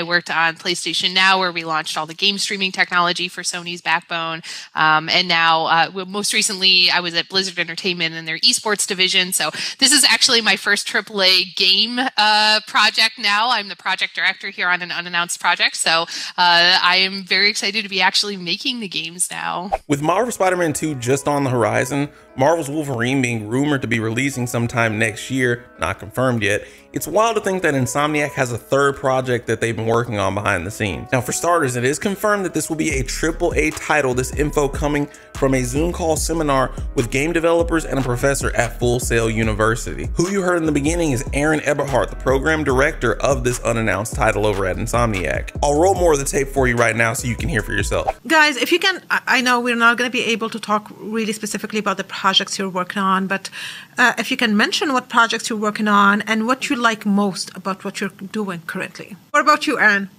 I worked on PlayStation Now, where we launched all the game streaming technology for Sony's backbone. And now, most recently, I was at Blizzard Entertainment in their esports division. So this is actually my first AAA game project now. I'm the project director here on an unannounced project. So I am very excited to be actually making the games now. With Marvel Spider-Man 2 just on the horizon, Marvel's Wolverine being rumored to be releasing sometime next year, not confirmed yet, it's wild to think that Insomniac has a third project that they've been working on behind the scenes. Now, for starters, it is confirmed that this will be a AAA title, this info coming from a Zoom call seminar with game developers and a professor at Full Sail University. Who you heard in the beginning is Aaron Eberhardt, the program director of this unannounced title over at Insomniac. I'll roll more of the tape for you right now so you can hear for yourself. Guys, if you can, I know we're not going to be able to talk really specifically about the projects you're working on, but if you can mention what projects you're working on and what you like most about what you're doing currently. What about you, Aaron?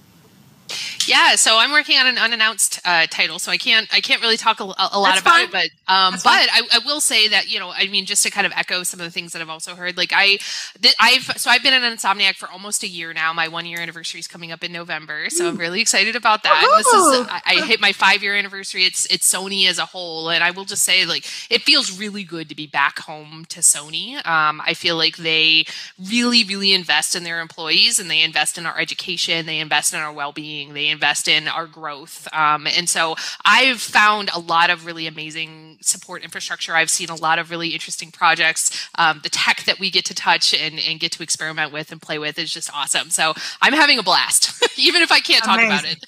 Yeah, so I'm working on an unannounced title, so I can't really talk a lot about it, but I will say that, you know, I mean, just to kind of echo some of the things that I've also heard, like I've been in Insomniac for almost a year now. My 1-year anniversary is coming up in November, so I'm really excited about that. This is I hit my 5-year anniversary. It's Sony as a whole, and I will just say, like, it feels really good to be back home to Sony. I feel like they really invest in their employees, and they invest in our education, they invest in our well-being, they invest in our growth. And so I've found a lot of really amazing support infrastructure. I've seen a lot of really interesting projects. The tech that we get to touch and get to experiment with and play with is just awesome. So I'm having a blast, even if I can't talk about it.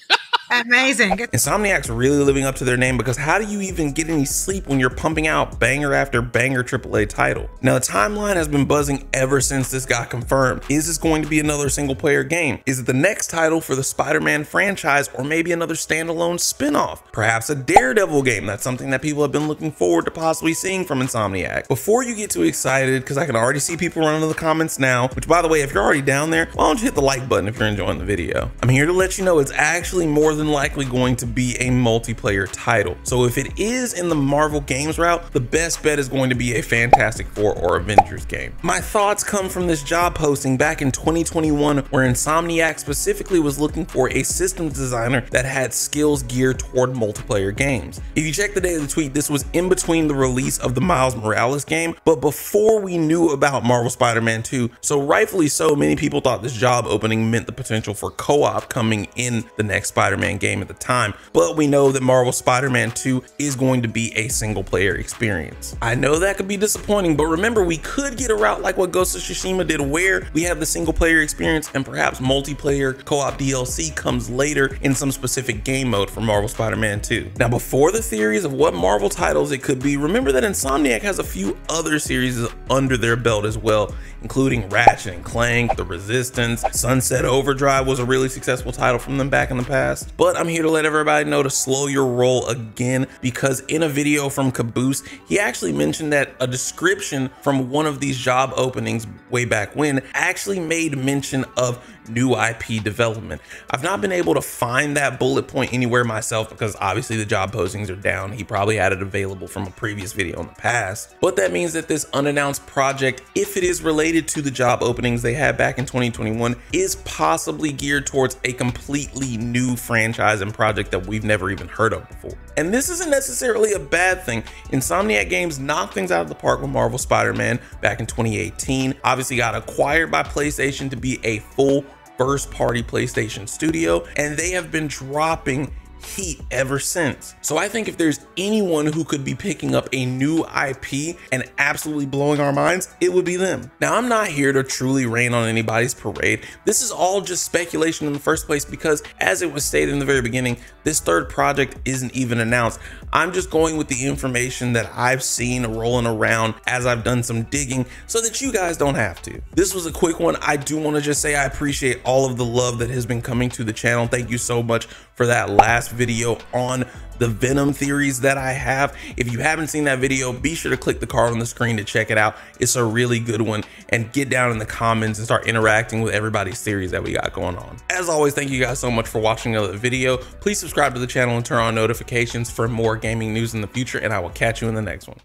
Amazing. Insomniac's really living up to their name, because how do you even get any sleep when you're pumping out banger after banger AAA title? Now, the timeline has been buzzing ever since this got confirmed. Is this going to be another single player game? Is it the next title for the Spider-Man franchise, or maybe another standalone spin-off? Perhaps a Daredevil game? That's something that people have been looking forward to possibly seeing from Insomniac. Before you get too excited, because I can already see people running to the comments now, which, by the way, if you're already down there, why don't you hit the like button if you're enjoying the video? I'm here to let you know it's actually more than likely going to be a multiplayer title. So if it is in the Marvel Games route, the best bet is going to be a Fantastic Four or Avengers game. My thoughts come from this job posting back in 2021, where Insomniac specifically was looking for a systems designer that had skills geared toward multiplayer games. If you check the date of the tweet, this was in between the release of the Miles Morales game, but before we knew about Marvel Spider-Man 2. So rightfully so, many people thought this job opening meant the potential for co-op coming in the next Spider-Man game at the time, but we know that Marvel Spider-Man 2 is going to be a single player experience. I know that could be disappointing, but remember, we could get a route like what Ghost of Tsushima did, where we have the single player experience and perhaps multiplayer co-op DLC comes later in some specific game mode for Marvel Spider-Man 2. Now, before the theories of what Marvel titles it could be, remember that Insomniac has a few other series under their belt as well, including Ratchet and Clank, The Resistance, Sunset Overdrive was a really successful title from them back in the past. But I'm here to let everybody know to slow your roll again, because in a video from Caboose, he actually mentioned that a description from one of these job openings way back when actually made mention of new IP development. I've not been able to find that bullet point anywhere myself, because obviously the job postings are down. He probably had it available from a previous video in the past, but that means that this unannounced project, if it is related to the job openings they had back in 2021, is possibly geared towards a completely new franchise and project that we've never even heard of before. And this isn't necessarily a bad thing. Insomniac Games knocked things out of the park with Marvel Spider-Man back in 2018, obviously got acquired by PlayStation to be a full first-party PlayStation studio, and they have been dropping heat ever since. So I think if there's anyone who could be picking up a new IP and absolutely blowing our minds, it would be them. Now, I'm not here to truly rain on anybody's parade. This is all just speculation in the first place, because as it was stated in the very beginning, this third project isn't even announced. I'm just going with the information that I've seen rolling around as I've done some digging, so that you guys don't have to. This was a quick one. I do want to just say I appreciate all of the love that has been coming to the channel. Thank you so much for that last video on the Venom theories that I have. If you haven't seen that video, be sure to click the card on the screen to check it out. It's a really good one, and get down in the comments and start interacting with everybody's theories that we got going on. As always, thank you guys so much for watching another video. Please subscribe to the channel and turn on notifications for more gaming news in the future, and I will catch you in the next one.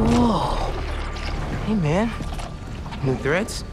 Whoa. Hey man, new threads?